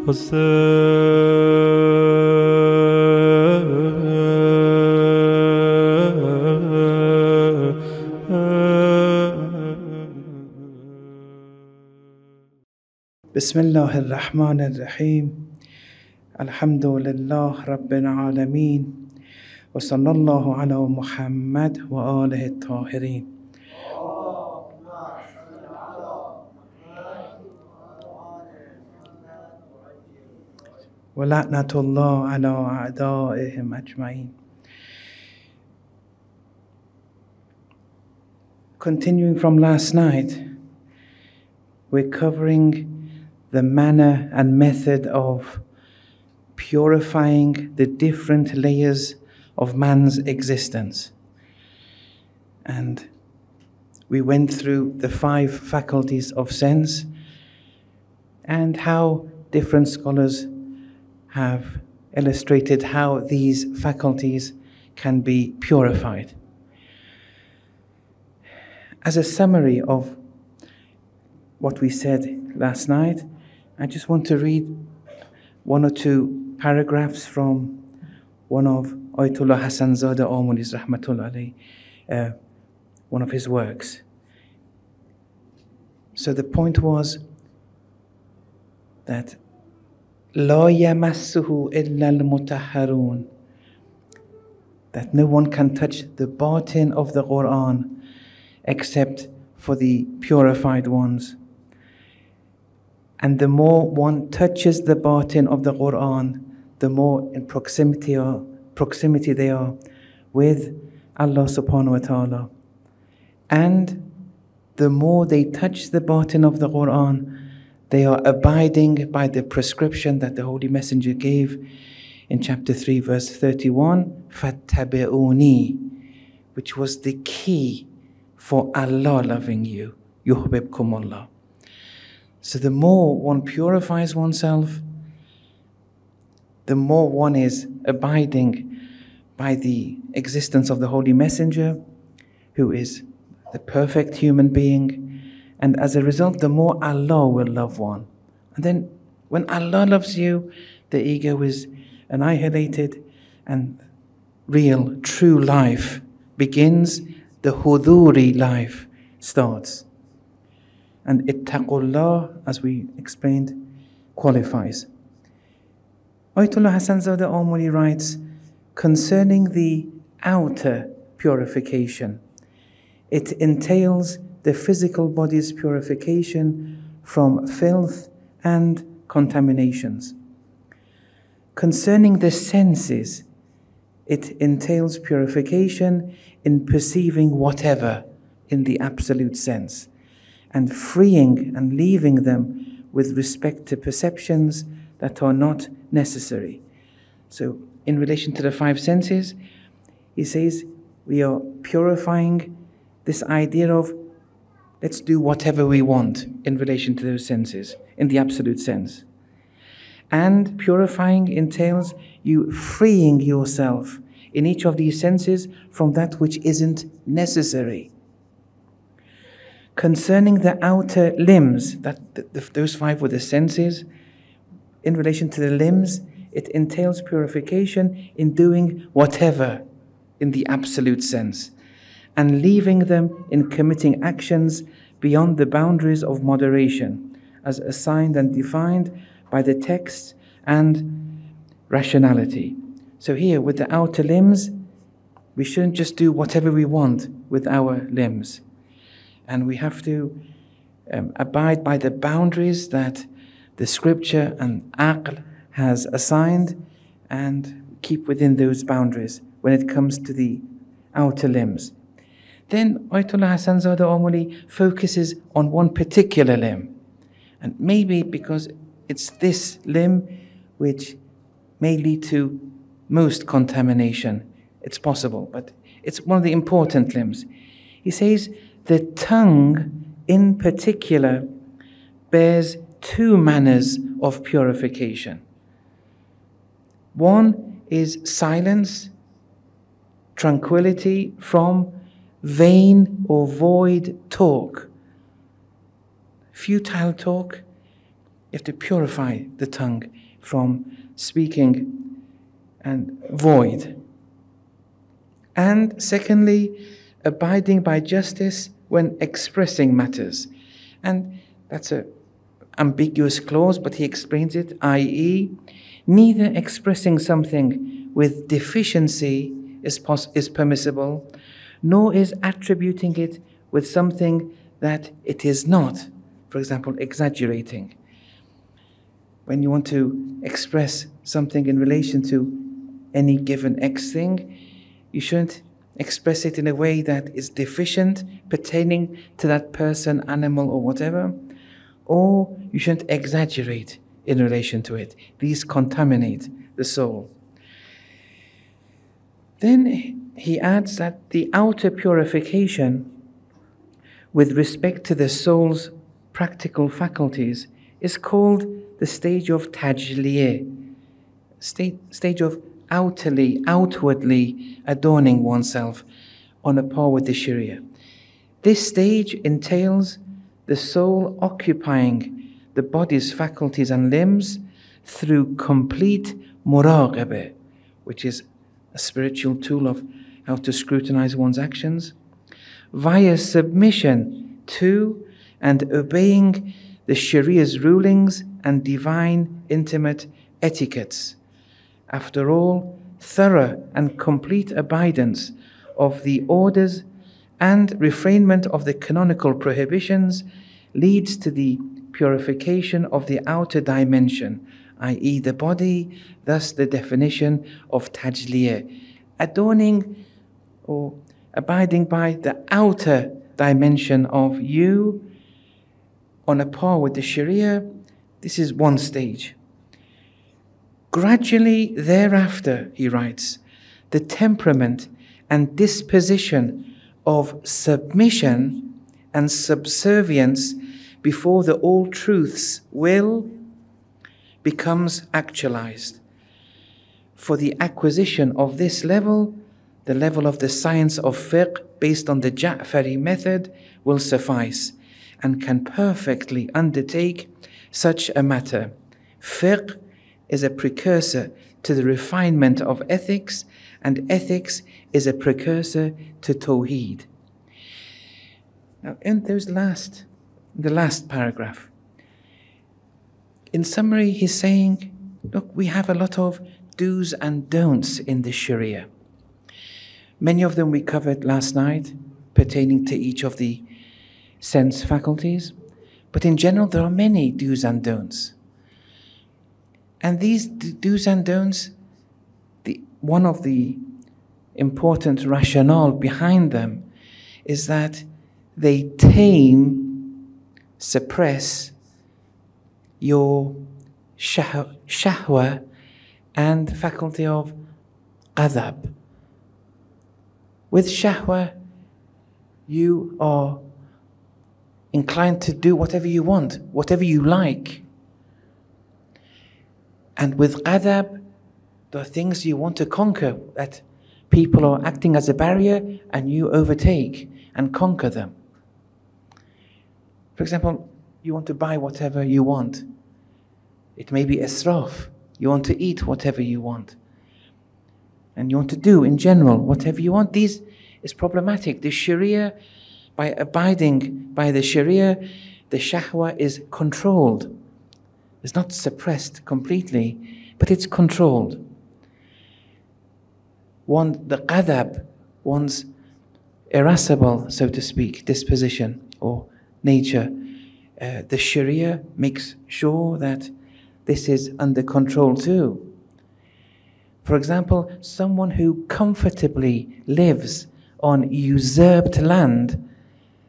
بسم الله الرحمن الرحيم الحمد لله رب العالمين وصلى الله على محمد وآله الطاهرين. ولعنة الله على أعدائهم أجمعين. Continuing from last night, we're covering the manner and method of purifying the different layers of man's existence. And we went through the 5 faculties of sense and how different scholars have illustrated how these faculties can be purified. As a summary of what we said last night, I just want to read 1 or 2 paragraphs from one of Ayatollah Hassan Zada Amuni's Rahmatullah alayhi, one of his works. So the point was that لا يمسه إلا المطهرون, that no one can touch the batin of the Quran except for the purified ones. And the more one touches the batin of the Quran, the more in proximity they are with Allah subhanahu wa ta'ala. And the more they touch the batin of the Quran, they are abiding by the prescription that the Holy Messenger gave in chapter 3 verse 31, فَاتَّبِعُونِي, which was the key for Allah loving you. يُحْبِبْكُمُ Allah. So the more one purifies oneself, the more one is abiding by the existence of the Holy Messenger, who is the perfect human being. And as a result, the more Allah will love one. And then when Allah loves you, the ego is annihilated and real, true life begins. The huduri life starts. And ittaqullah, as we explained, qualifies. Ayatollah Hassan Zada Amuli writes, concerning the outer purification, it entails the physical body's purification from filth and contaminations. Concerning the senses, it entails purification in perceiving whatever in the absolute sense, and freeing and leaving them with respect to perceptions that are not necessary. So in relation to the 5 senses, he says we are purifying this idea of let's do whatever we want in relation to those senses, in the absolute sense. And purifying entails you freeing yourself in each of these senses from that which isn't necessary. Concerning the outer limbs, those 5 were the senses. In relation to the limbs, it entails purification in doing whatever in the absolute sense, and leaving them in committing actions beyond the boundaries of moderation, as assigned and defined by the text and rationality. So here, with the outer limbs, we shouldn't just do whatever we want with our limbs. And we have to abide by the boundaries that the scripture and aql has assigned, and keep within those boundaries when it comes to the outer limbs. Then Ayatollah Hassan Zada Amuli focuses on one particular limb. And maybe because it's this limb which may lead to most contamination. It's possible, but it's one of the important limbs. He says the tongue in particular bears 2 manners of purification. One is silence, tranquility from vain or void talk, futile talk, You have to purify the tongue from speaking and void. And secondly, abiding by justice when expressing matters. And that's an ambiguous clause, but he explains it, i.e., neither expressing something with deficiency is permissible, nor is attributing it with something that it is not. For example, exaggerating. When you want to express something in relation to any given X thing, you shouldn't express it in a way that is deficient, pertaining to that person, animal, or whatever, or you shouldn't exaggerate in relation to it. These contaminate the soul. Then he adds that the outer purification with respect to the soul's practical faculties is called the stage of tajliyah, stage of outwardly adorning oneself on a par with the Sharia. This stage entails the soul occupying the body's faculties and limbs through complete muraqabah, which is a spiritual tool of how to scrutinize one's actions, via submission to and obeying the Sharia's rulings and divine intimate etiquettes. After all, thorough and complete abidance of the orders and refrainment of the canonical prohibitions leads to the purification of the outer dimension, i.e. the body, thus the definition of tajliyah, adorning or abiding by the outer dimension of you on a par with the Sharia. This is one stage. Gradually thereafter, he writes, the temperament and disposition of submission and subservience before the all-truth's will becomes actualized. For the acquisition of this level, the level of the science of fiqh based on the Ja'fari method will suffice and can perfectly undertake such a matter. Fiqh is a precursor to the refinement of ethics, and ethics is a precursor to Tawheed. Now, in the last paragraph, in summary, he's saying, look, we have a lot of do's and don'ts in the Sharia. Many of them we covered last night, pertaining to each of the sense faculties. But in general, there are many do's and don'ts. And these do's and don'ts, one of the important rationale behind them is that they tame, suppress your shahwa and faculty of ghadab. With shahwa, you are inclined to do whatever you want, whatever you like. And with ghadab, there are things you want to conquer, that people are acting as a barrier and you overtake and conquer them. For example, you want to buy whatever you want. It may be israf. You want to eat whatever you want. And you want to do, in general, whatever you want. This is problematic. The Sharia, by abiding by the Sharia, the shahwa is controlled. It's not suppressed completely, but it's controlled. The ghadab, one's irascible, so to speak, disposition or nature, the Sharia makes sure that this is under control too. For example, someone who comfortably lives on usurped land,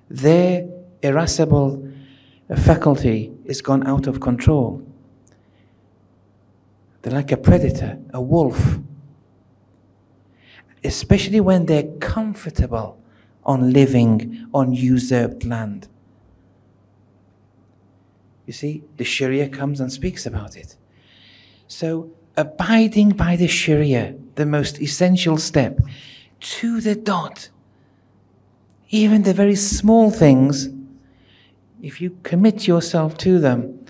their irascible faculty is gone out of control. They're like a predator, a wolf. Especially when they're comfortable on living on usurped land. You see, the Sharia comes and speaks about it. So, abiding by the Sharia, the most essential step, to the dot, even the very small things, if you commit yourself to them,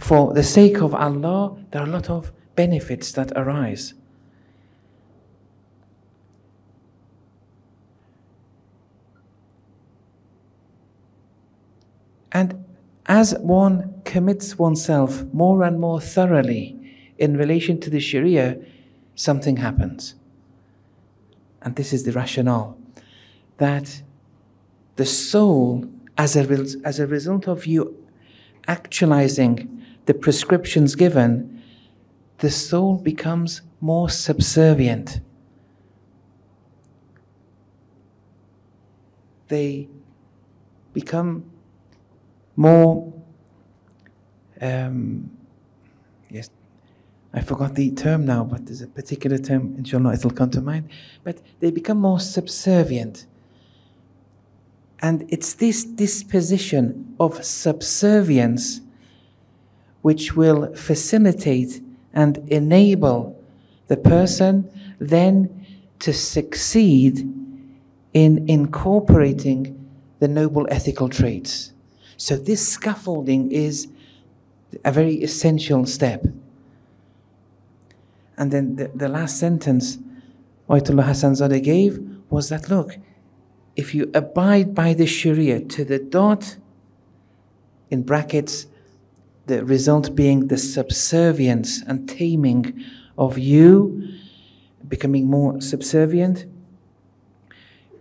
for the sake of Allah, there are a lot of benefits that arise. And as one commits oneself more and more thoroughly in relation to the Sharia, something happens. And this is the rationale, that the soul, as a result of you actualizing the prescriptions given, the soul becomes more subservient. They become more, yes, I forgot the term now, but there's a particular term, inshallah it'll come to mind, but they become more subservient. And it's this disposition of subservience which will facilitate and enable the person then to succeed in incorporating the noble ethical traits. So this scaffolding is a very essential step. And then the last sentence Ayatollah Hassan Zadeh gave was that, look, if you abide by the Sharia to the dot, in brackets, the result being the subservience and taming of you, becoming more subservient,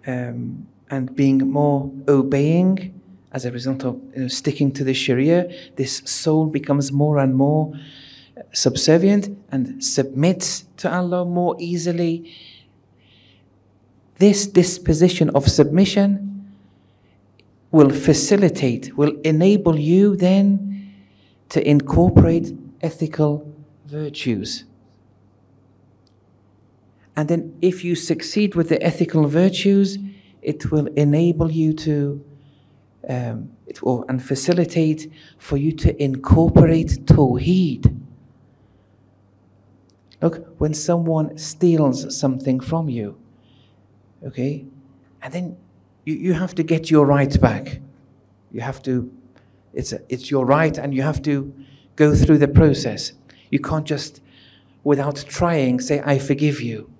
and being more obeying as a result of sticking to the Sharia, this soul becomes more and more subservient and submits to Allah more easily. This disposition of submission will facilitate, will enable you then to incorporate ethical virtues. And then if you succeed with the ethical virtues, it will enable you to, and facilitate for you to incorporate Tawheed. Look, when someone steals something from you, okay, and then you have to get your right back. You have to, it's your right, and you have to go through the process. You can't just, without trying, say, I forgive you.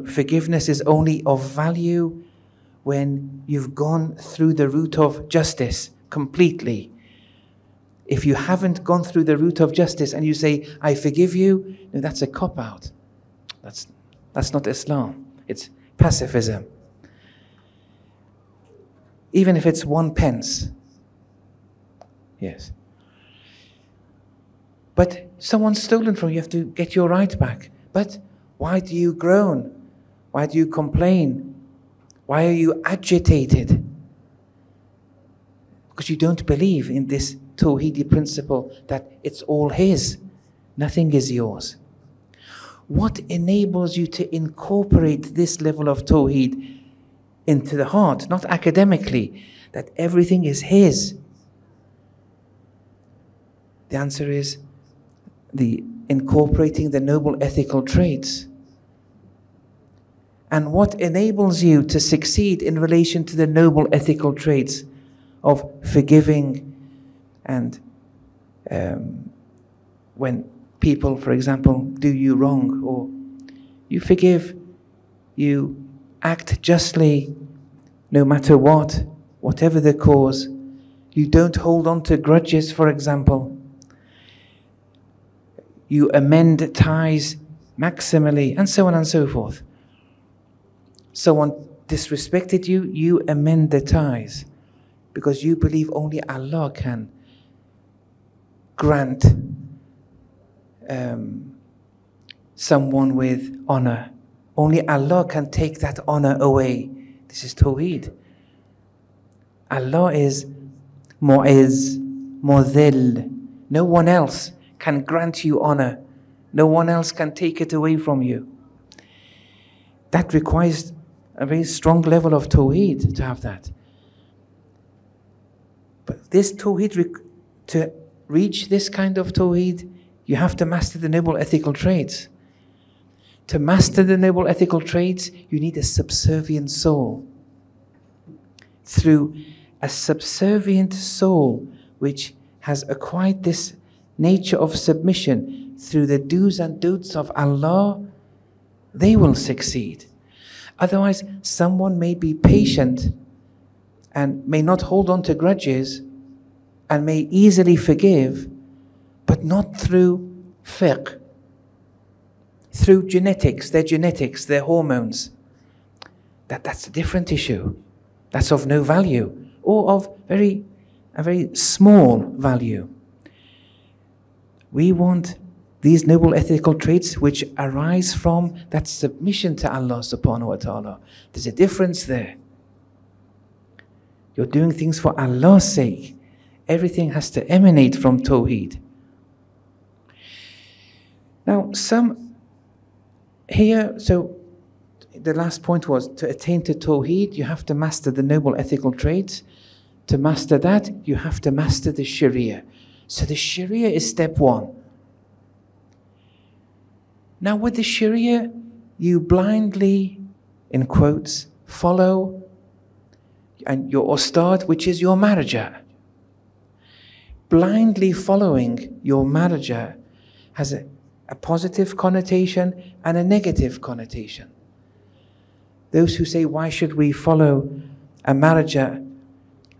Forgiveness is only of value when you've gone through the route of justice completely. If you haven't gone through the route of justice and you say, I forgive you, that's a cop-out. That's not Islam. It's pacifism. Even if it's 1 pence. Yes. But someone's stolen from you, you have to get your right back. But why do you groan? Why do you complain? Why are you agitated? Because you don't believe in this Tawheedi principle that it's all his. Nothing is yours. What enables you to incorporate this level of Tawheed into the heart, not academically, that everything is his? The answer is the incorporating the noble ethical traits. And what enables you to succeed in relation to the noble ethical traits of forgiving, and when people, for example, do you wrong, or you forgive, you act justly no matter what, whatever the cause, you don't hold on to grudges, for example, you amend ties maximally, and so on and so forth. Someone disrespected you, you amend the ties, because you believe only Allah can grant someone with honor. Only Allah can take that honor away. This is Tawheed. Allah is Mu'izz, Mudhill. No one else can grant you honor. No one else can take it away from you. That requires a very strong level of Tawheed to have that. But this Tawheed, to reach this kind of Tawheed, you have to master the noble ethical traits. To master the noble ethical traits, you need a subservient soul. Through a subservient soul which has acquired this nature of submission through the do's and don'ts of Allah, they will succeed. Otherwise, someone may be patient and may not hold on to grudges and may easily forgive, but not through fiqh, through genetics, their hormones. That's a different issue. That's of no value, or of a very small value. We want these noble ethical traits which arise from that submission to Allah subhanahu wa ta'ala. There's a difference there. You're doing things for Allah's sake. Everything has to emanate from Tawheed. Now, some here, so the last point was to attain to Tawheed, you have to master the noble ethical traits. To master that, you have to master the Sharia. So the Sharia is step one. Now with the Sharia, you blindly, in quotes, follow and your ustad, which is your marja. Blindly following your marja has a positive connotation and a negative connotation. Those who say, why should we follow a marja,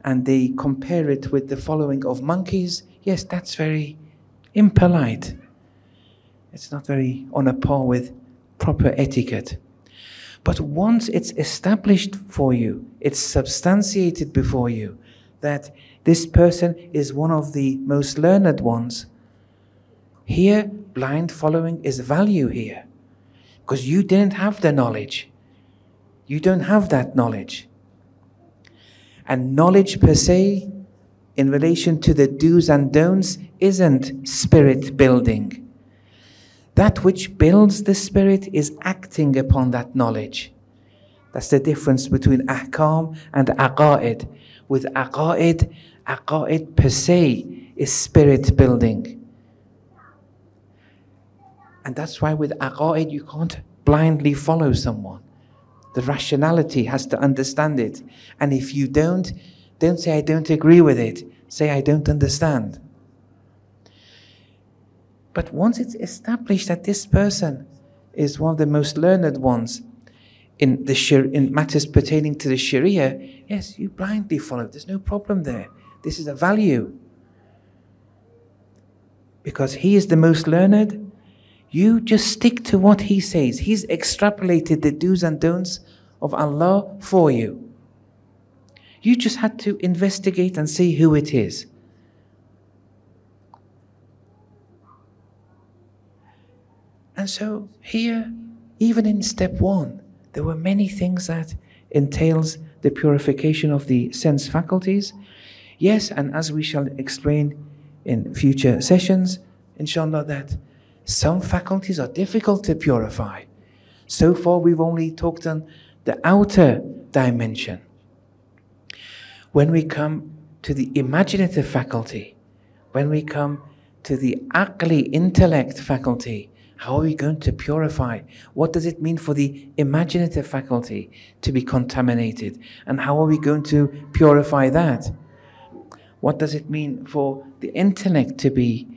and they compare it with the following of monkeys, yes, that's very impolite. It's not very on a par with proper etiquette. But once it's established for you, it's substantiated before you, that this person is one of the most learned ones, here, blind following is value here. Because you didn't have the knowledge. You don't have that knowledge. And knowledge per se, in relation to the do's and don'ts, isn't spirit building. That which builds the spirit is acting upon that knowledge. That's the difference between ahkam and aqa'id. With aqa'id per se is spirit building. And that's why with aqa'id you can't blindly follow someone. The rationality has to understand it. And if you don't say I don't agree with it. Say I don't understand. But once it's established that this person is one of the most learned ones in matters pertaining to the Sharia, yes, you blindly follow. There's no problem there. This is a value. Because he is the most learned, you just stick to what he says. He's extrapolated the do's and don'ts of Allah for you. You just had to investigate and see who it is. And so here, even in step one, there were many things that entails the purification of the sense faculties. Yes, and as we shall explain in future sessions, inshallah, that some faculties are difficult to purify. So far, we've only talked on the outer dimension. When we come to the imaginative faculty, when we come to the aqli intellect faculty, how are we going to purify? What does it mean for the imaginative faculty to be contaminated? And how are we going to purify that? What does it mean for the intellect to be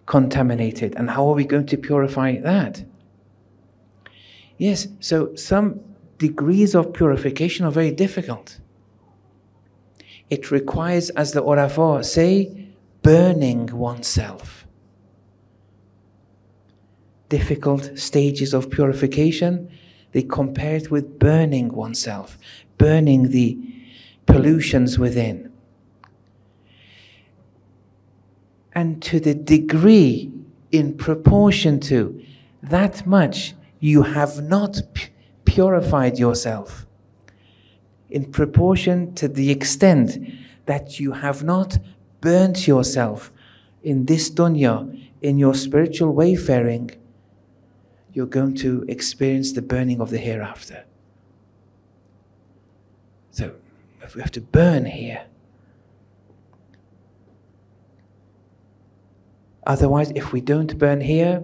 contaminated? And how are we going to purify that? Yes, so some degrees of purification are very difficult. It requires, as the Urafa say, burning oneself. Difficult stages of purification, they compare it with burning oneself, burning the pollutions within. And to the degree, in proportion to that much, you have not purified yourself. In proportion to the extent that you have not burnt yourself in this dunya, in your spiritual wayfaring, you're going to experience the burning of the hereafter. So, we have to burn here. Otherwise, if we don't burn here,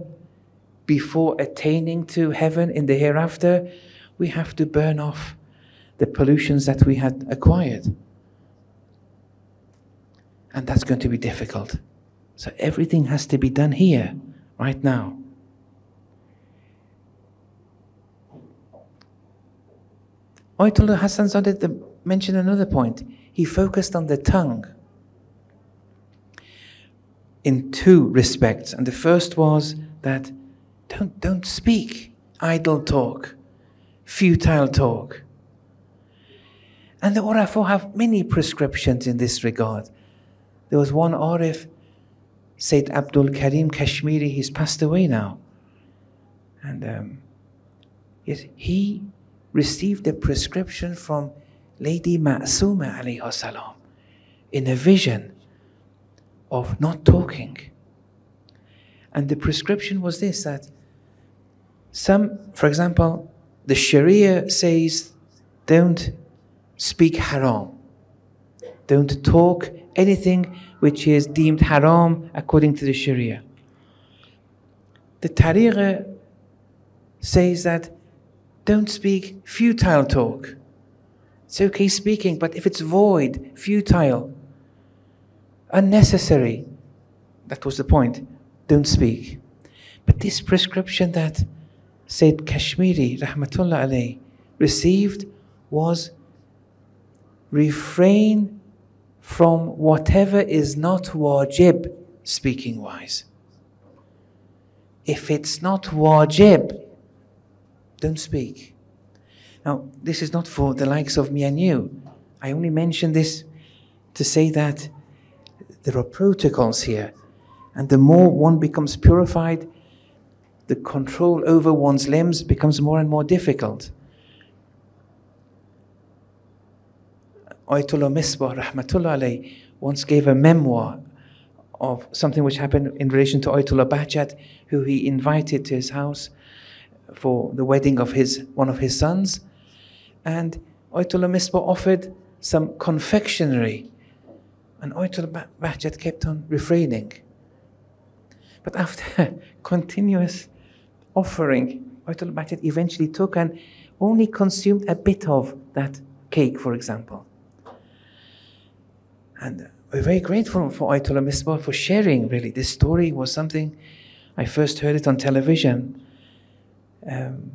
before attaining to heaven in the hereafter, we have to burn off the pollutions that we had acquired. And that's going to be difficult. So everything has to be done here, right now. Ayatollah Hassan Zadeh mentioned another point. He focused on the tongue in two respects. And the first was that don't speak idle talk, futile talk. And the Urafa have many prescriptions in this regard. There was one Arif, Sayyid Abdul Karim Kashmiri, he's passed away now. And yes, he received a prescription from Lady Ma'suma alayhi salam in a vision of not talking. And the prescription was this, that for example, the Sharia says, don't speak haram. Don't talk anything which is deemed haram according to the Sharia. The Tariqah says that don't speak futile talk. It's okay speaking, but if it's void, futile, unnecessary, that was the point, don't speak. But this prescription that Sayyid Kashmiri, rahmatullah alayhi, received was refrain from whatever is not wajib, speaking wise. If it's not wajib, don't speak. Now, this is not for the likes of me and you. I only mention this to say that there are protocols here. And the more one becomes purified, the control over one's limbs becomes more and more difficult. Ayatollah Misbah, rahmatullah alayhi, once gave a memoir of something which happened in relation to Ayatollah Bahjat, who he invited to his house for the wedding of one of his sons. And Ayatollah Misbah offered some confectionery. And Ayatollah Bahjat kept on refraining. But after continuous offering, Ayatollah Bahjat eventually took and only consumed a bit of that cake, for example. And we're very grateful for Ayatollah Misbah for sharing, really. This story was something, I first heard it on television. And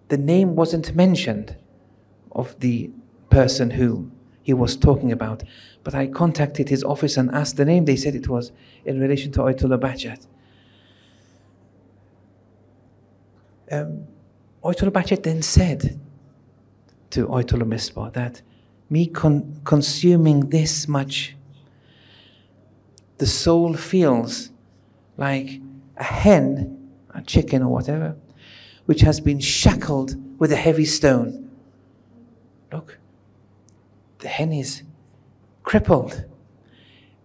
the name wasn't mentioned of the person who he was talking about. But I contacted his office and asked the name. They said it was in relation to Ayatollah Bahjat. Ayatollah Bahjat then said to Ayatollah Misbah that me consuming this much, the soul feels like a hen, a chicken or whatever, which has been shackled with a heavy stone. Look, the hen is crippled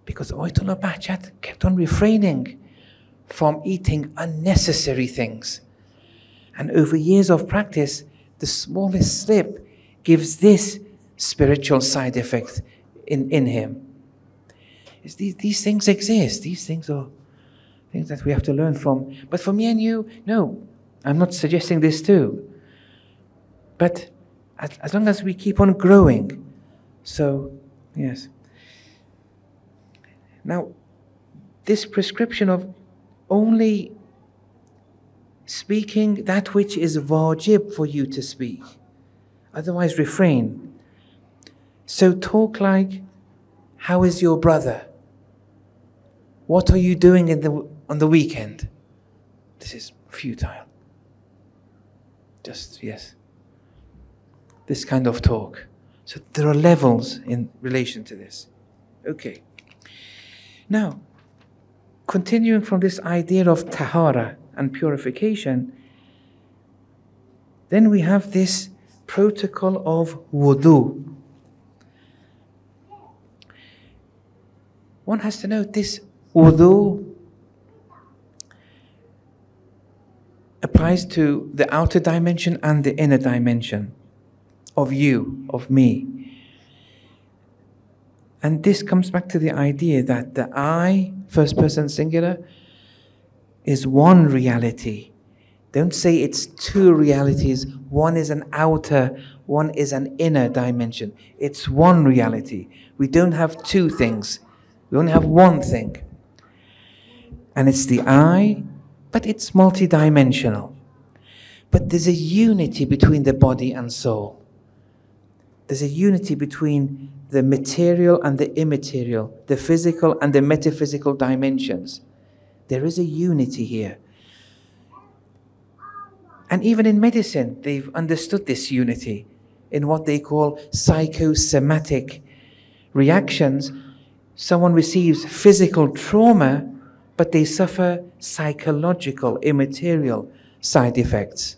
because Ayatollah Bahjat kept on refraining from eating unnecessary things. And over years of practice, the smallest slip gives this spiritual side effect in him. These things exist. These things are things that we have to learn from. But for me and you, no, I'm not suggesting this too. But as long as we keep on growing, so yes. Now, this prescription of only speaking that which is wajib for you to speak, otherwise refrain. So talk like, how is your brother? What are you doing on the weekend? This is futile. Just, yes. This kind of talk. So there are levels in relation to this. Okay. Now, continuing from this idea of tahara and purification, then we have this protocol of wudu. One has to note this wudu applies to the outer dimension and the inner dimension of you, of me. And this comes back to the idea that the I, first person singular, is one reality. Don't say it's two realities. One is an outer, one is an inner dimension. It's one reality. We don't have two things. We only have one thing. And it's the I, but it's multidimensional. But there's a unity between the body and soul. There's a unity between the material and the immaterial, the physical and the metaphysical dimensions. There is a unity here. And even in medicine, they've understood this unity in what they call psychosomatic reactions. Someone receives physical trauma, but they suffer psychological, immaterial side effects.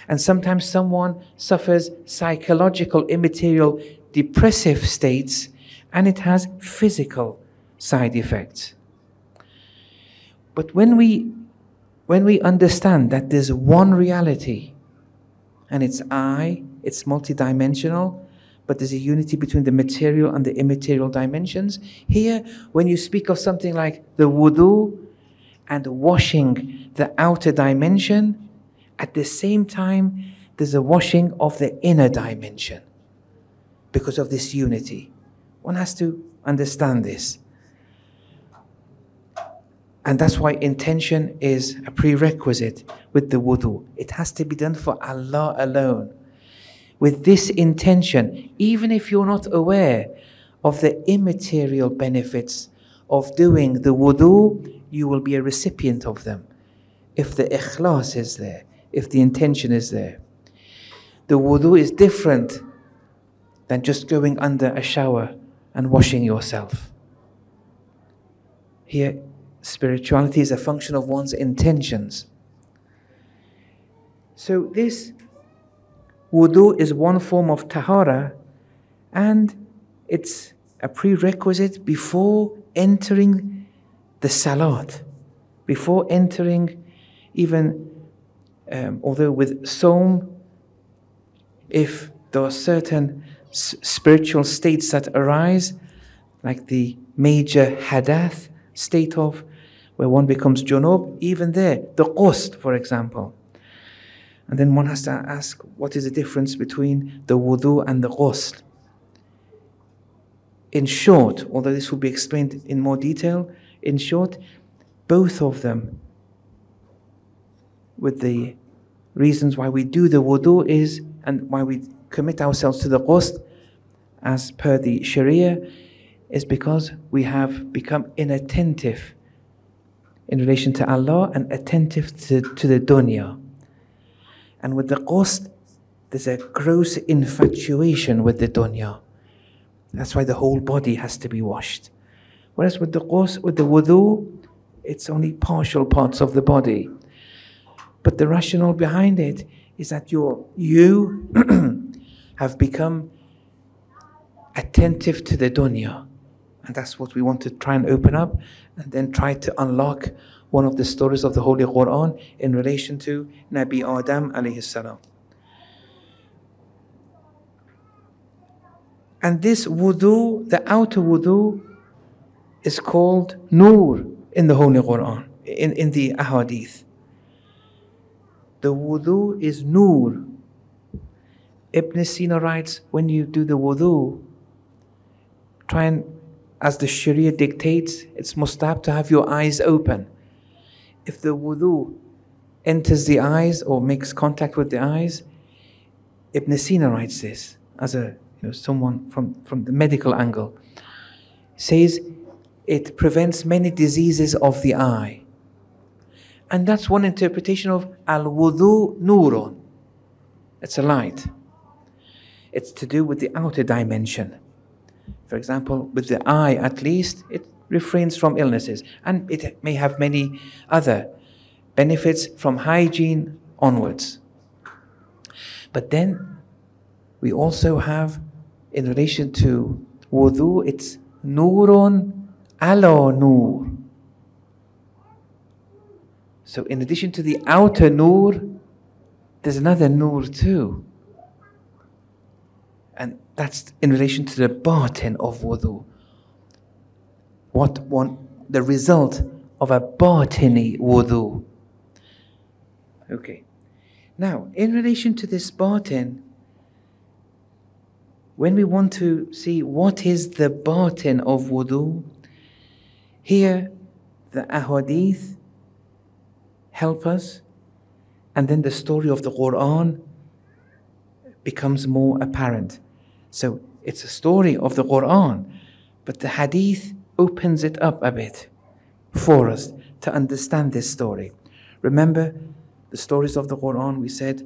And sometimes someone suffers psychological, immaterial, depressive states, and it has physical side effects. But when we understand that there's one reality, and it's I, it's multidimensional, but there's a unity between the material and the immaterial dimensions. Here, when you speak of something like the wudu and washing the outer dimension, at the same time, there's a washing of the inner dimension because of this unity. One has to understand this. And that's why intention is a prerequisite with the wudu. It has to be done for Allah alone. With this intention, even if you're not aware of the immaterial benefits of doing the wudu, you will be a recipient of them. If the ikhlas is there, if the intention is there. The wudu is different than just going under a shower and washing yourself. Here, spirituality is a function of one's intentions. So this wudu is one form of tahara, and it's a prerequisite before entering the salat, before entering even, although with Sawm, if there are certain spiritual states that arise, like the major hadath state of where one becomes junub, even there, the ghusl, for example. And then one has to ask, what is the difference between the wudu and the ghusl? In short, although this will be explained in more detail, in short, both of them, with the reasons why we do the wudu is, and why we commit ourselves to the ghusl, as per the Sharia, is because we have become inattentive in relation to Allah and attentive to the dunya. And with the ghusl, there's a gross infatuation with the dunya. That's why the whole body has to be washed. Whereas with the ghusl, with the wudu, it's only partial parts of the body. But the rationale behind it is that you have become attentive to the dunya. And that's what we want to try and open up, and then try to unlock one of the stories of the Holy Quran in relation to Nabi Adam alayhi salam. And this wudu, the outer wudu, is called Nur in the Holy Quran, in the Ahadith. The wudu is Nur. Ibn Sina writes, when you do the wudu, try and, as the Sharia dictates, it's mustahab to have your eyes open. If the wudu enters the eyes or makes contact with the eyes, Ibn Sina writes this as someone from the medical angle, says it prevents many diseases of the eye. And that's one interpretation of al-wudu nurun. It's a light. It's to do with the outer dimension. For example, with the eye at least, it refrains from illnesses. And it may have many other benefits from hygiene onwards. But then we also have, in relation to wudu, it's nurun ala nur. So in addition to the outer nur, there's another nur too. And that's in relation to the batin of wudu. The result of a batini wudu. Okay. Now, in relation to this batin, when we want to see what is the batin of wudu, here the ahadith help us, and then the story of the Quran becomes more apparent. So it's a story of the Quran, but the hadith opens it up a bit for us to understand this story. Remember the stories of the Quran, we said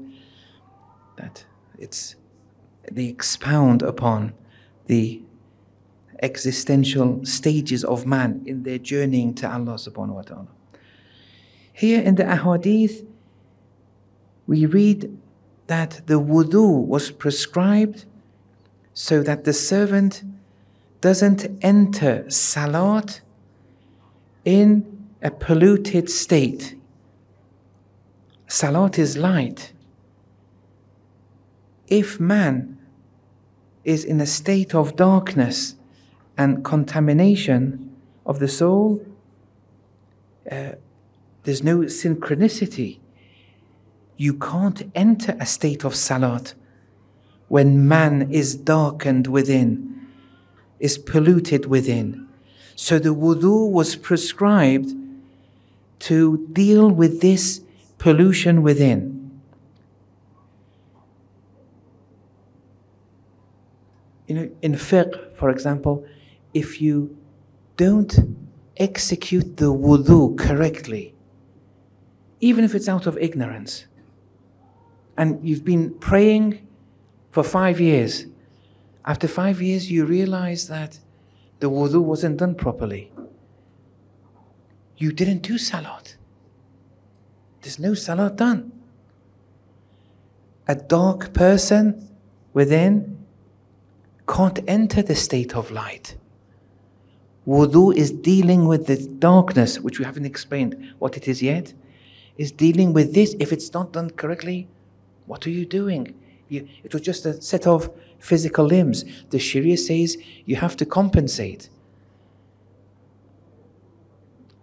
that they expound upon the existential stages of man in their journeying to Allah subhanahu wa ta'ala. Here in the ahadith, we read that the wudu was prescribed so that the servant doesn't enter salat in a polluted state. Salat is light. If man is in a state of darkness and contamination of the soul, there's no synchronicity. You can't enter a state of salat when man is darkened within, is polluted within. So the wudu was prescribed to deal with this pollution within. In fiqh, for example, if you don't execute the wudu correctly, even if it's out of ignorance, and you've been praying for 5 years, after 5 years you realize that the wudu wasn't done properly. You didn't do salat. There's no salat done. A dark person within can't enter the state of light. Wudu is dealing with the darkness, which we haven't explained what it is yet, is dealing with this. If it's not done correctly, what are you doing? It was just a set of physical limbs. The Sharia says you have to compensate.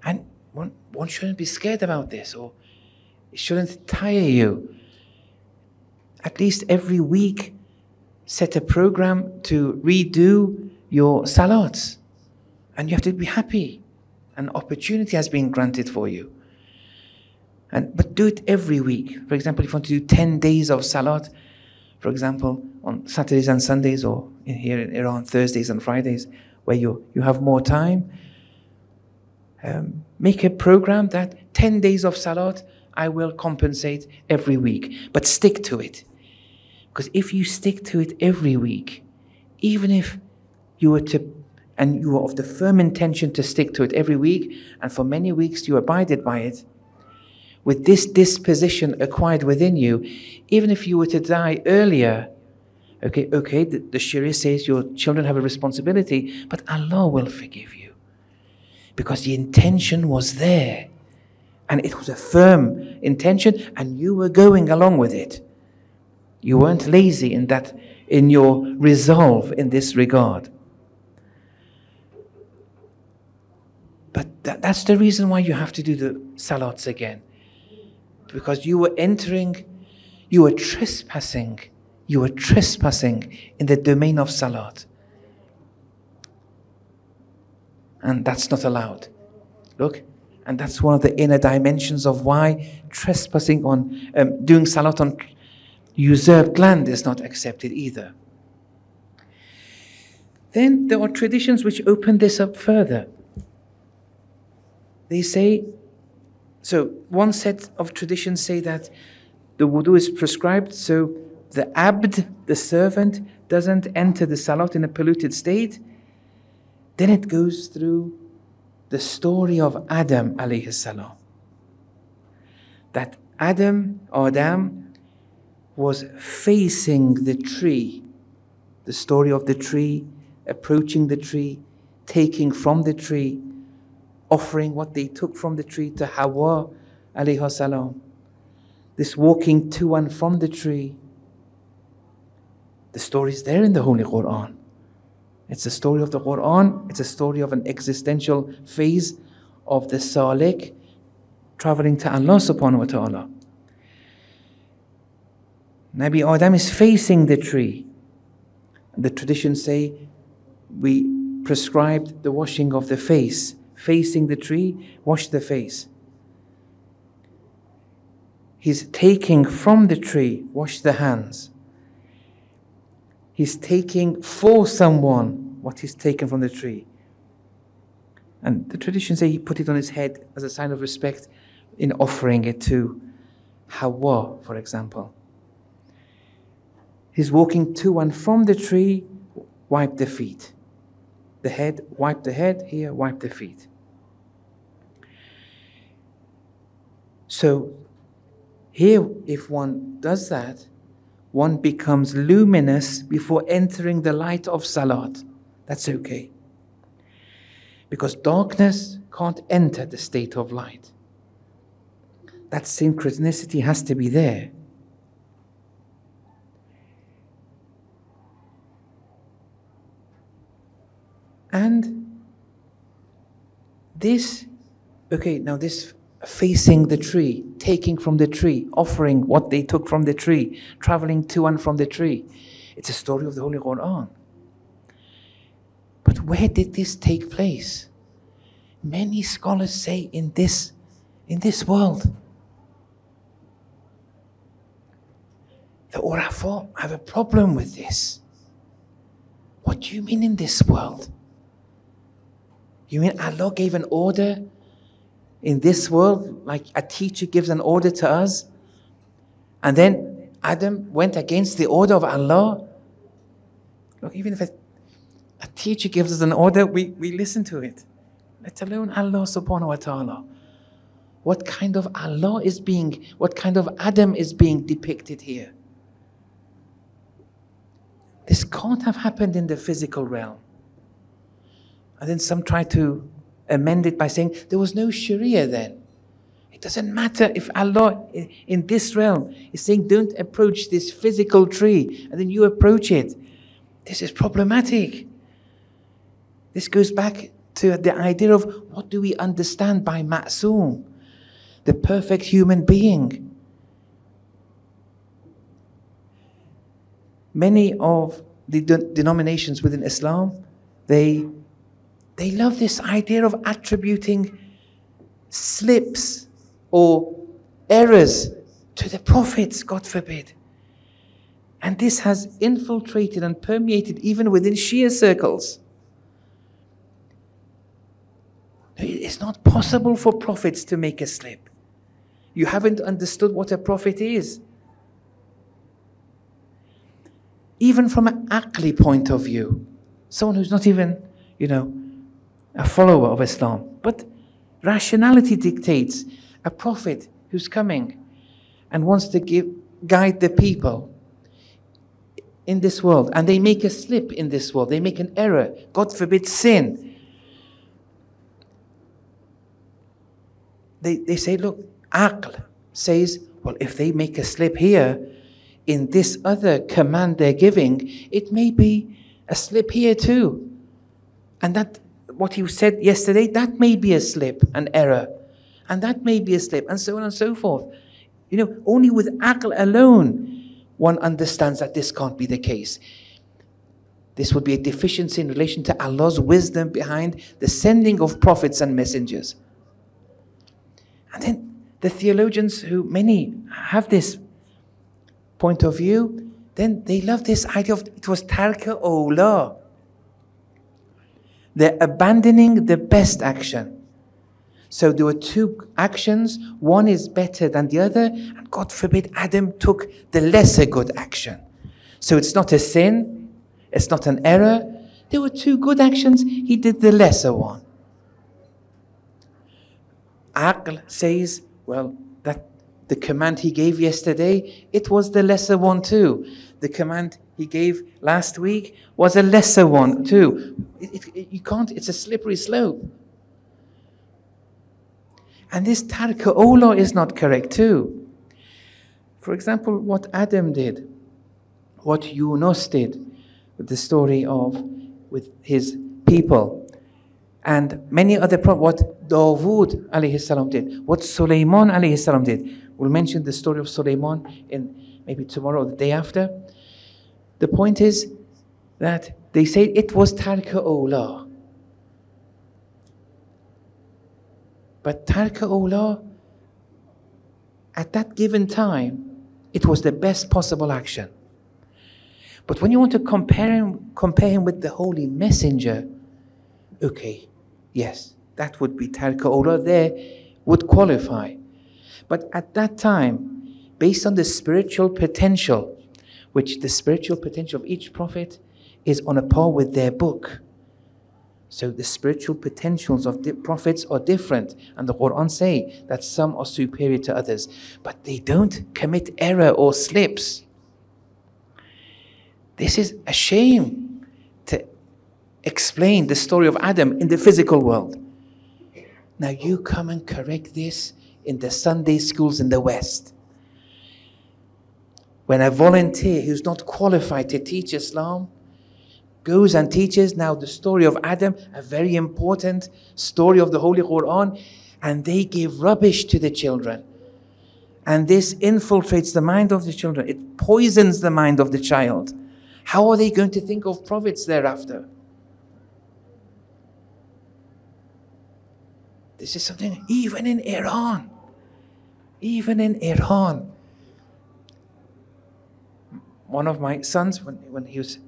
And one shouldn't be scared about this, or it shouldn't tire you. At least every week, set a program to redo your salats. And you have to be happy. An opportunity has been granted for you. But do it every week. For example, if you want to do 10 days of salat, for example, on Saturdays and Sundays, or here in Iran, Thursdays and Fridays, where you have more time, make a program that 10 days of salat, I will compensate every week. But stick to it. Because if you stick to it every week, even if you were of the firm intention to stick to it every week, and for many weeks you abided by it, with this disposition acquired within you, even if you were to die earlier, the Sharia says your children have a responsibility, but Allah will forgive you. Because the intention was there. And it was a firm intention, and you were going along with it. You weren't lazy in your resolve in this regard. But that's the reason why you have to do the salats again. Because you were trespassing in the domain of salat. And that's not allowed. Look, and that's one of the inner dimensions of why trespassing on, doing salat on usurped land is not accepted either. Then there are traditions which open this up further. They say, so one set of traditions say that the wudu is prescribed so the abd, the servant, doesn't enter the salat in a polluted state. Then it goes through the story of Adam alayhi salam. That Adam was facing the tree, the story of the tree, approaching the tree, taking from the tree, offering what they took from the tree to Hawa alayhi salam. This walking to and from the tree. The story is there in the Holy Quran. It's a story of the Quran. It's a story of an existential phase of the Salik traveling to Allah subhanahu wa ta'ala. Nabi Adam is facing the tree. The traditions say we prescribed the washing of the face. Facing the tree, wash the face. He's taking from the tree, wash the hands. He's taking for someone what he's taken from the tree. And the traditions say he put it on his head as a sign of respect in offering it to Hawa, for example. He's walking to and from the tree, wipe the feet. The head, wipe the head, here, wipe the feet. So here, if one does that, one becomes luminous before entering the light of Salat. That's okay. Because darkness can't enter the state of light. That synchronicity has to be there. And this, okay, now this facing the tree, taking from the tree, offering what they took from the tree, traveling to and from the tree. It's a story of the Holy Quran. But where did this take place? Many scholars say in this world. The Urafa have a problem with this. What do you mean in this world? You mean Allah gave an order in this world, like a teacher gives an order to us, and then Adam went against the order of Allah? Look, even if a teacher gives us an order, we listen to it. Let alone Allah subhanahu wa ta'ala. What kind of what kind of Adam is being depicted here? This can't have happened in the physical realm. And then some try to amend it by saying there was no Sharia then. It doesn't matter if Allah in this realm is saying don't approach this physical tree, and then you approach it. This is problematic. This goes back to the idea of what do we understand by Ma'soom, the perfect human being. Many of the denominations within Islam, they love this idea of attributing slips or errors to the prophets, God forbid. And this has infiltrated and permeated even within Shia circles. It's not possible for prophets to make a slip. You haven't understood what a prophet is. Even from an aqli point of view, someone who's not even, a follower of Islam. But rationality dictates a prophet who's coming and wants to guide the people in this world, and they make a slip in this world, they make an error, God forbid sin. They say, look, aql says, well, if they make a slip here, in this other command they're giving, it may be a slip here too. And that, what you said yesterday, that may be a slip, an error. And that may be a slip, and so on and so forth. Only with aql alone, one understands that this can't be the case. This would be a deficiency in relation to Allah's wisdom behind the sending of prophets and messengers. And then the theologians, who many have this point of view, then they love this idea of it was tarka awla. They're abandoning the best action. So there were two actions, one is better than the other, and God forbid Adam took the lesser good action. So it's not a sin, it's not an error. There were two good actions, he did the lesser one. Aql says, well, that the command he gave yesterday, it was the lesser one too. The command he gave last week was a lesser one too. You can't, it's a slippery slope. And this tarka awla is not correct too. For example, what Adam did, what Yunus did, with the story with his people, and many other what Dawood alayhi salam did, what Sulaiman alayhi salam did. We'll mention the story of Sulaiman in maybe tomorrow or the day after. The point is that they say it was Tarka Ola. But Tarka Ola, at that given time, it was the best possible action. But when you want to compare him with the Holy Messenger, okay, yes, that would be Tarka Ola, there would qualify. But at that time, based on the spiritual potential, which the spiritual potential of each prophet is on a par with their book. So the spiritual potentials of the prophets are different. And the Quran say that some are superior to others. But they don't commit error or slips. This is a shame to explain the story of Adam in the physical world. Now you come and correct this in the Sunday schools in the West. When a volunteer who's not qualified to teach Islam goes and teaches now the story of Adam, a very important story of the Holy Quran, and they give rubbish to the children. And this infiltrates the mind of the children. It poisons the mind of the child. How are they going to think of prophets thereafter? This is something, even in Iran, one of my sons, when he was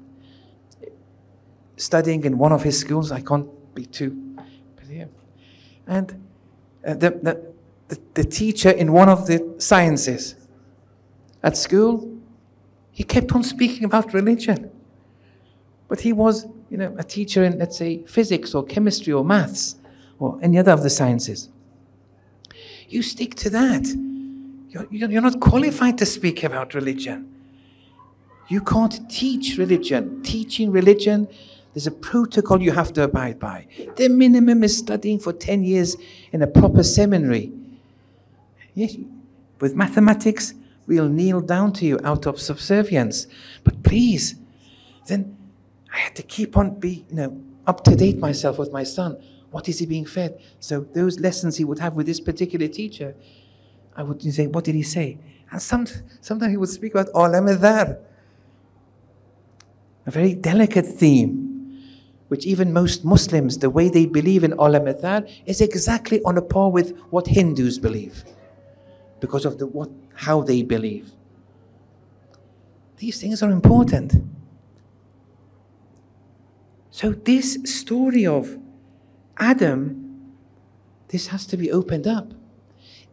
studying in one of his schools, I can't be too clear, and the teacher in one of the sciences at school, he kept on speaking about religion. But he was, a teacher in, let's say, physics or chemistry or maths or any other of the sciences. You stick to that. You're not qualified to speak about religion. You can't teach religion. Teaching religion, there's a protocol you have to abide by. The minimum is studying for 10 years in a proper seminary. Yes, with mathematics, we'll kneel down to you out of subservience. But please, then I had to keep on up to date myself with my son. What is he being fed? So those lessons he would have with this particular teacher, I would say, what did he say? And sometimes he would speak about Alam al-Dhar, a very delicate theme, which even most Muslims, the way they believe in Alam al-Dhar is exactly on a par with what Hindus believe, because of how they believe. These things are important. So this story of Adam, this has to be opened up.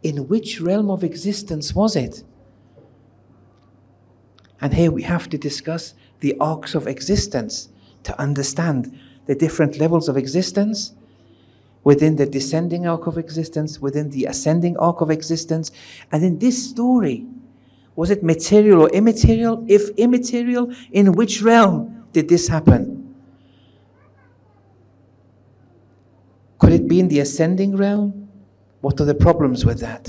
In which realm of existence was it? And here we have to discuss the arcs of existence to understand the different levels of existence within the descending arc of existence, within the ascending arc of existence. And in this story, was it material or immaterial? If immaterial, in which realm did this happen? Could it be in the ascending realm? What are the problems with that?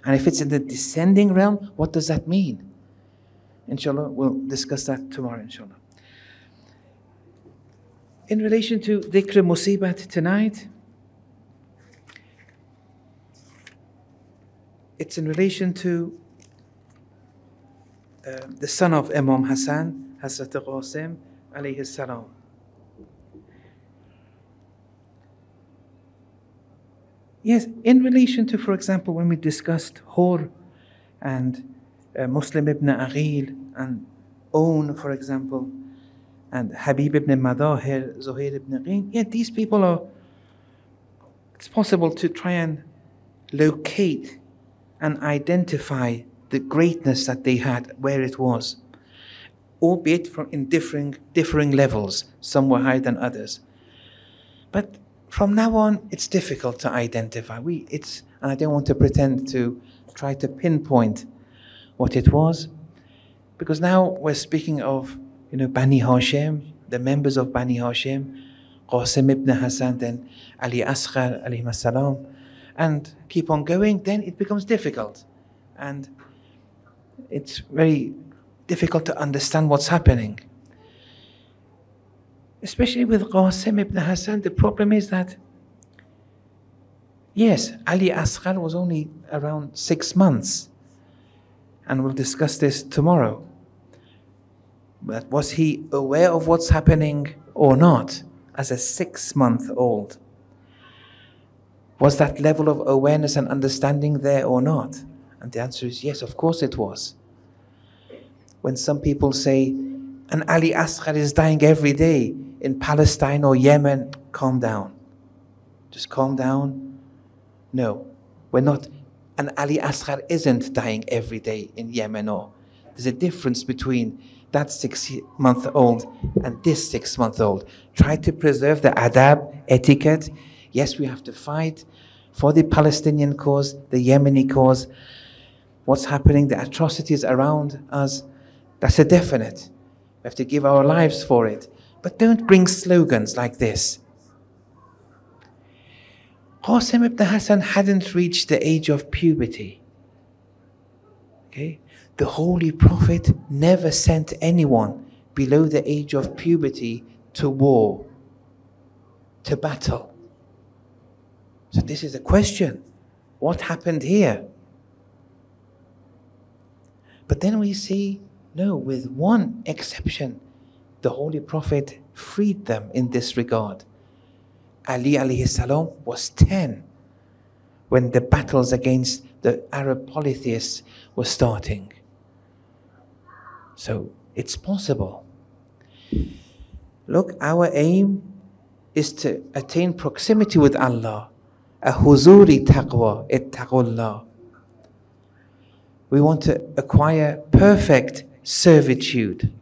And if it's in the descending realm, what does that mean? Inshallah, we'll discuss that tomorrow, inshallah. In relation to dhikr musibat tonight, it's in relation to the son of Imam Hassan, Hazrat Qasim, alayhi salam. Yes, in relation to, for example, when we discussed Hur and Muslim ibn Aghil and Own, for example, and Habib ibn Madahir, Zuhair ibn Gheen, yeah, these people are, it's possible to try and locate and identify the greatness that they had, where it was, albeit in differing levels. Some were higher than others. But from now on, it's difficult to identify. And I don't want to pretend to try to pinpoint what it was, because now we're speaking of, Bani Hashim, the members of Bani Hashim, Qasim ibn Hassan, then Ali Asghar, alayhi salam, and keep on going, then it becomes difficult. And it's very difficult to understand what's happening. Especially with Qasim ibn Hassan, the problem is that, yes, Ali Asghar was only around 6 months. And we'll discuss this tomorrow. But was he aware of what's happening or not as a 6-month-old? Was that level of awareness and understanding there or not? And the answer is yes, of course it was. When some people say, an Ali Asghar is dying every day in Palestine or Yemen, calm down. Just calm down. No, we're not. An Ali Asghar isn't dying every day in Yemen. Or there's a difference between that 6-month-old and this 6-month-old. Try to preserve the adab, etiquette. Yes, we have to fight for the Palestinian cause, the Yemeni cause. What's happening, the atrocities around us, that's a definite. We have to give our lives for it. But don't bring slogans like this. Qasim ibn Hassan hadn't reached the age of puberty. Okay? The Holy Prophet never sent anyone below the age of puberty to war, to battle. So this is a question. What happened here? But then we see, no, with one exception, the Holy Prophet freed them in this regard. Ali alayhi salam was 10 when the battles against the Arab polytheists were starting. So it's possible. Look, our aim is to attain proximity with Allah. A huzuri taqwa, ittaqullah. We want to acquire perfect servitude.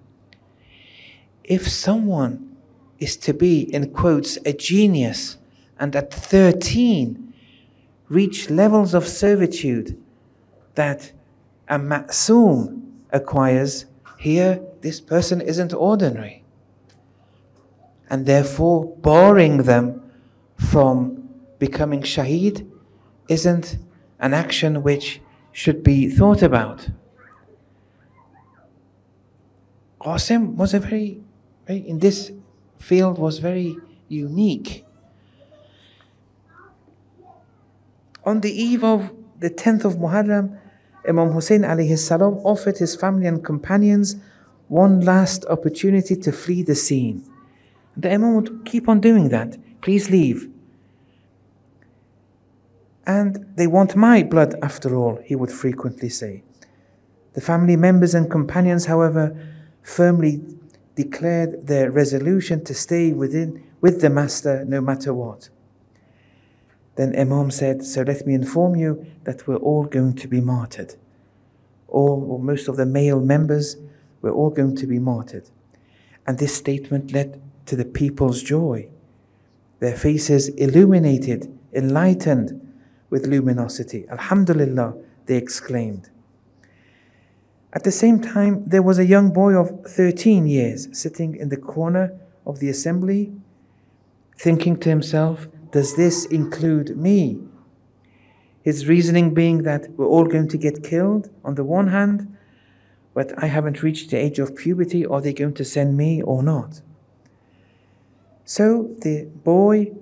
If someone is to be, in quotes, a genius, and at 13 reach levels of servitude that a ma'soom acquires, here this person isn't ordinary. And therefore barring them from becoming shaheed isn't an action which should be thought about. Qasim was in this field was very unique. On the eve of the 10th of Muharram, Imam Hussein alayhi salam offered his family and companions one last opportunity to flee the scene. The Imam would keep on doing that. Please leave. And they want my blood after all, he would frequently say. The family members and companions, however, firmly declared their resolution to stay with the Master no matter what. Then Imam said, so let me inform you that we're all going to be martyred. All or most of the male members were all going to be martyred. And this statement led to the people's joy. Their faces illuminated, enlightened with luminosity. Alhamdulillah, they exclaimed. At the same time, there was a young boy of 13 years sitting in the corner of the assembly, thinking to himself, does this include me? His reasoning being that we're all going to get killed on the one hand, but I haven't reached the age of puberty. Are they going to send me or not? So the boy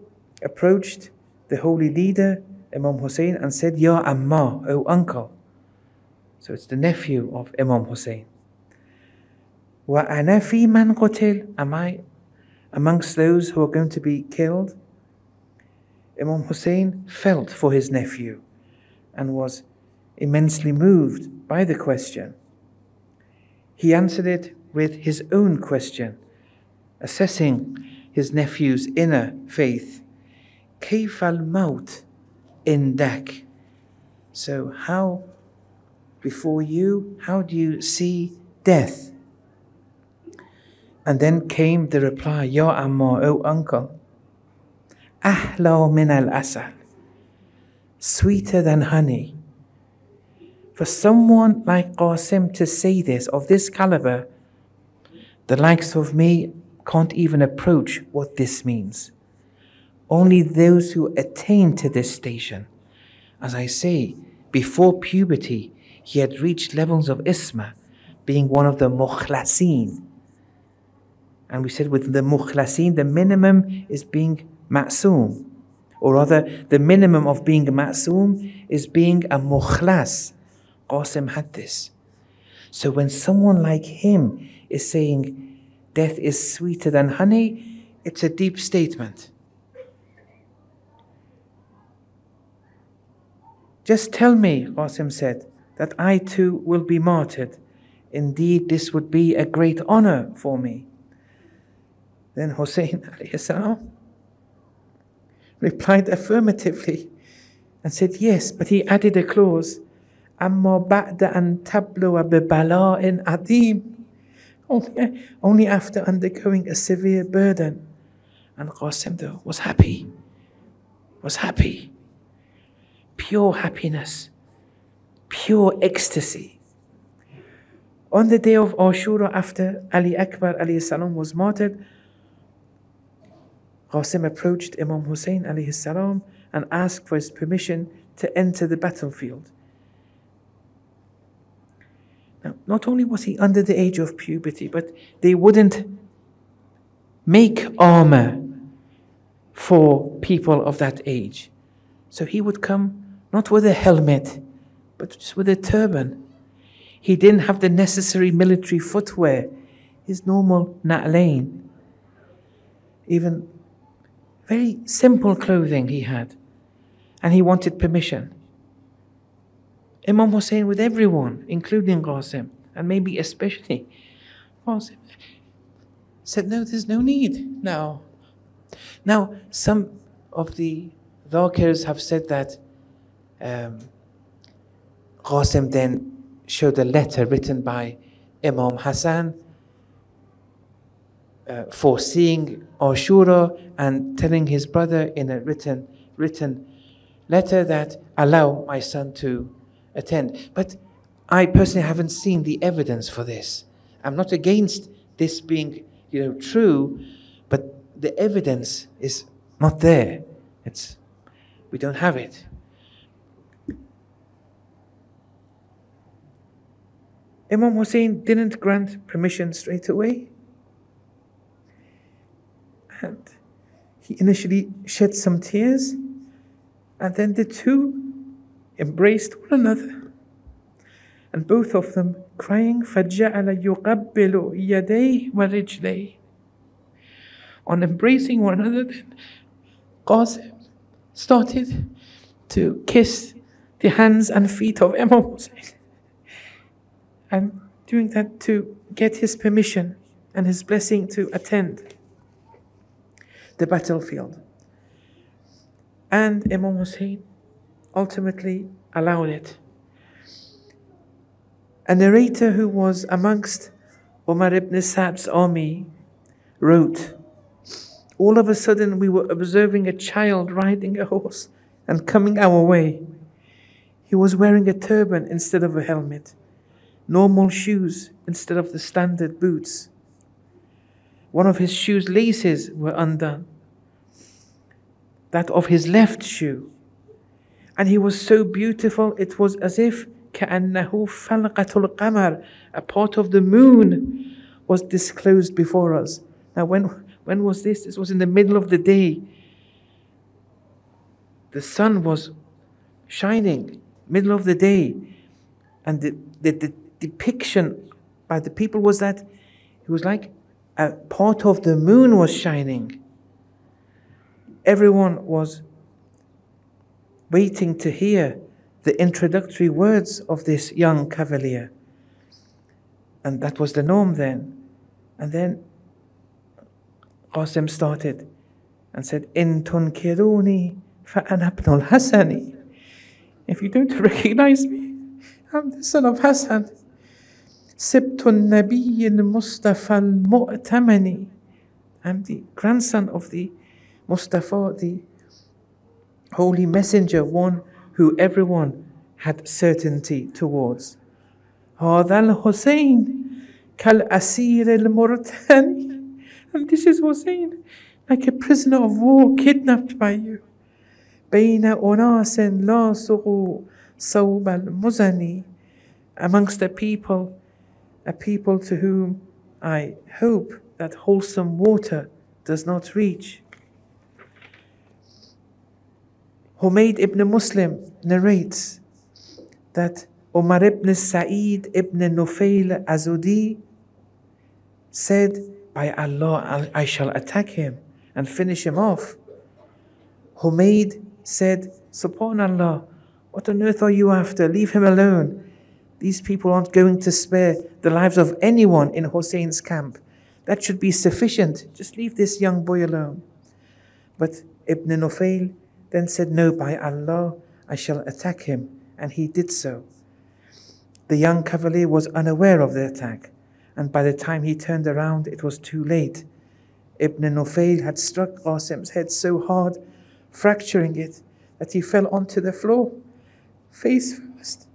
approached the holy leader, Imam Hussein, and said, Ya Amma, O uncle. So it's the nephew of Imam Hussein. Wa ana fi man qutil. Am I amongst those who are going to be killed? Imam Hussein felt for his nephew and was immensely moved by the question. He answered it with his own question, assessing his nephew's inner faith. Kayf al-maut indak. So how, before you, how do you see death? And then came the reply, Ya Amma, O uncle, Ahla min al-asal, sweeter than honey. For someone like Qasim to say this, of this caliber, the likes of me can't even approach what this means. Only those who attain to this station. As I say, before puberty, he had reached levels of isma, being one of the mukhlasin. And we said with the mukhlasin, the minimum is being ma'soom. Or rather, the minimum of being a ma'soom is being a mukhlas. Qasim had this. So when someone like him is saying death is sweeter than honey, it's a deep statement. Just tell me, Qasim said, that I too will be martyred. Indeed, this would be a great honor for me. Then Hussein alayhi salam replied affirmatively and said yes, but he added a clause, أَمَّا بَعْدَ أَن تَبْلُوَ بِبَلَاءٍ عَظِيمٍ, only after undergoing a severe burden. And Qasim though was happy. Pure happiness, pure ecstasy. On the day of Ashura, after Ali Akbar alayhi salam was martyred, Qasim approached Imam Hussein alayhi salam and asked for his permission to enter the battlefield. Now, not only was he under the age of puberty, but they wouldn't make armor for people of that age. So he would come not with a helmet, but just with a turban. He didn't have the necessary military footwear, his normal na'lain. Even very simple clothing he had. And he wanted permission. Imam Hussein with everyone, including Qasim, and maybe especially Qasim, said, no, there's no need now. Now, some of the dhakirs have said that Qasim then showed a letter written by Imam Hassan foreseeing Ashura and telling his brother in a written letter that allow my son to attend. But I personally haven't seen the evidence for this. I'm not against this being, true, but the evidence is not there. We don't have it. Imam Hussein didn't grant permission straight away. And he initially shed some tears, and then the two embraced one another. And both of them crying, فَجَعَلَ يُقَبِّلُ يَدَيْهِ وَرِجْلَيْهِ. On embracing one another, then Qasim started to kiss the hands and feet of Imam Hussein. And doing that to get his permission and his blessing to attend the battlefield. And Imam Hussein ultimately allowed it. A narrator who was amongst Umar ibn Sa'd's army wrote, all of a sudden we were observing a child riding a horse and coming our way. He was wearing a turban instead of a helmet, normal shoes instead of the standard boots. One of his shoes laces were undone, that of his left shoe. And he was so beautiful, it was as if كَأَنَّهُ فَلْقَةُ الْقَمَرِ, a part of the moon was disclosed before us. Now when was this? This was in the middle of the day. The sun was shining, middle of the day. And the depiction by the people was that it was like a part of the moon was shining. Everyone was waiting to hear the introductory words of this young cavalier. And that was the norm then. And then Qasim started and said, إِن تُنْكِرُونِي فَأَنَا ابْنُ الْحَسَنِ. If you don't recognize me, I'm the son of Hassan. سِبْتُ النَّبِيِّ الْمُصْطَفَى الْمُؤْتَمَنِ. I'm the grandson of the Mustafa, the holy messenger, one who everyone had certainty towards. هَذَا الْحُسَيْنِ كَالْأَسِيرِ الْمُرْتَنِ. And this is Hussein, like a prisoner of war kidnapped by you. بَيْنَ أُنَاسٍ لَا سُغُوا صَوْبَ الْمُزَنِ. Amongst a people to whom I hope that wholesome water does not reach. Humayd ibn Muslim narrates that Umar ibn Sa'id ibn Nufayl Azudi said, by Allah, I shall attack him and finish him off. Humayd said, Subhanallah, what on earth are you after? Leave him alone. These people aren't going to spare the lives of anyone in Hussein's camp. That should be sufficient. Just leave this young boy alone. But Ibn Nufayl then said, no, by Allah, I shall attack him. And he did so. The young cavalier was unaware of the attack, and by the time he turned around, it was too late. Ibn Nufayl had struck Qasim's head so hard, fracturing it, that he fell onto the floor, face first.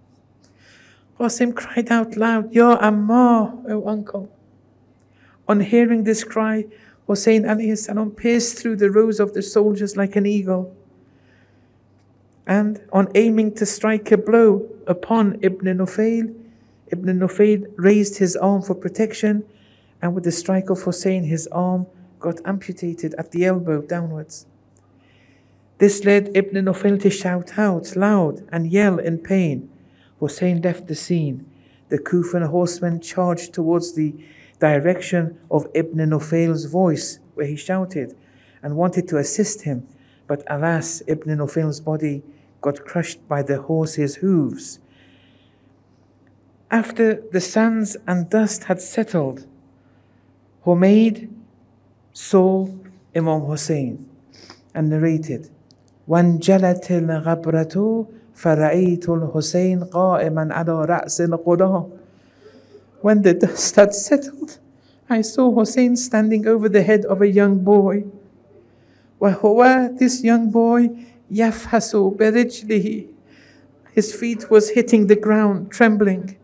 Qasim cried out loud, Ya Ammar, O uncle. On hearing this cry, Hussein alayhi salam pierced through the rows of the soldiers like an eagle. And on aiming to strike a blow upon Ibn Nufayl raised his arm for protection, and with the strike of Hussein, his arm got amputated at the elbow downwards. This led Ibn Nufayl to shout out loud and yell in pain. Hussein left the scene. The Kufan horsemen charged towards the direction of Ibn Nufayl's voice, where he shouted, and wanted to assist him. But alas, Ibn Nufayl's body got crushed by the horse's hooves. After the sands and dust had settled, Humayd saw Imam Hussein and narrated, وَانْجَلَتِ الْغَبْرَةُ فَرَأَيْتُ الْحُسَيْنَ قَائِمًا عَلَى رَأْسِ الْقُضَاءِ. When the dust had settled, I saw Hussein standing over the head of a young boy. وَهُوَ, this young boy, يَفْحَسُ بِرِجْلِهِ. His feet was hitting the ground, trembling.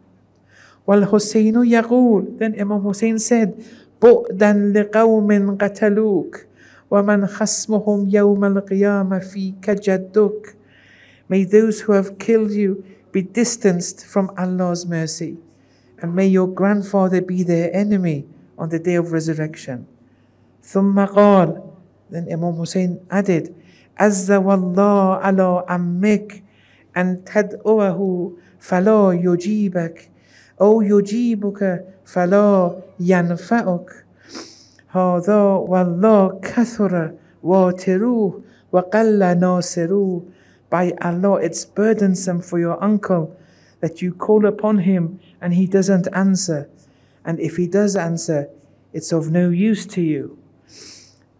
وَالْحُسَيْنُ يَقُولُ. Then Imam Hussein said, بُؤْدًا لِقَوْمٍ قَتَلُوكَ وَمَنْ خَصْمُهُمْ يَوْمَ الْقِيَامَةِ فِيكَ جَدُّكَ. May those who have killed you be distanced from Allah's mercy, and may your grandfather be their enemy on the day of resurrection. ثُمَّ قال. Then Imam Hussein added, عَزَّ وَاللَّهُ عَلَىٰ عَمِّكَ أَن تَدْعُوَهُ فَلَا يُجِيبَكَ أو يجيبك فلا ينفعك هذا والله كثر واتروه وقل ناصروه. By Allah, it's burdensome for your uncle that you call upon him and he doesn't answer. And if he does answer, it's of no use to you.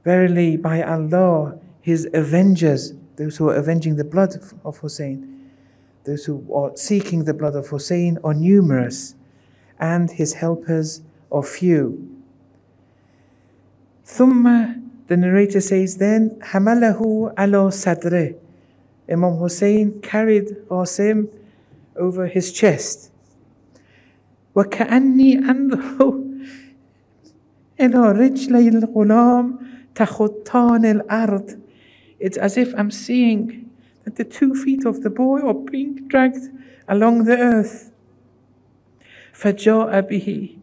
Verily, by Allah, his avengers, those who are avenging the blood of Hussein, those who are seeking the blood of Hussein are numerous, and his helpers are few. ثم, the narrator says, then, حَمَلَهُ عَلَى صَدْرِهِ. Imam Hussein carried Qasim over his chest. وَكَأَنِّي أَنْظُرُ إِلَى رِجْلَيِ الْغُلَامِ تَخُطَّانِ الْأَرْضِ. It's as if I'm seeing that the 2 feet of the boy are being dragged along the earth. فَجَاءَ بِهِ.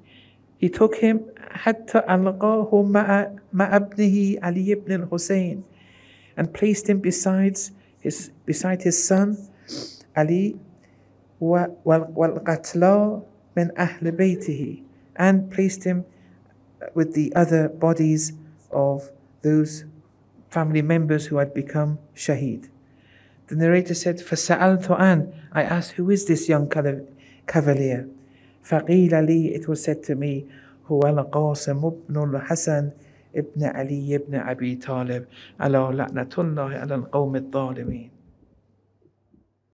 He took him حَتَّى أَلْقَاهُ مَعَ ابْنِهِ عَلِيِّ ibn al-Husayn, and placed him beside his son Ali, وَالْقَتْلَى مِنْ أَهْلِ بَيْتِهِ, and placed him with the other bodies of those family members who had become shaheed. The narrator said, فَسَأَلْتُ عَنْ. I asked, who is this young cavalier? فَقِيلَ لِي. It was said to me, هُوَ الْقَاسِمُ بْنُ الْحَسَنِ ابن علي ابن أبي طالب على لعنة الله على القوم الظالمين.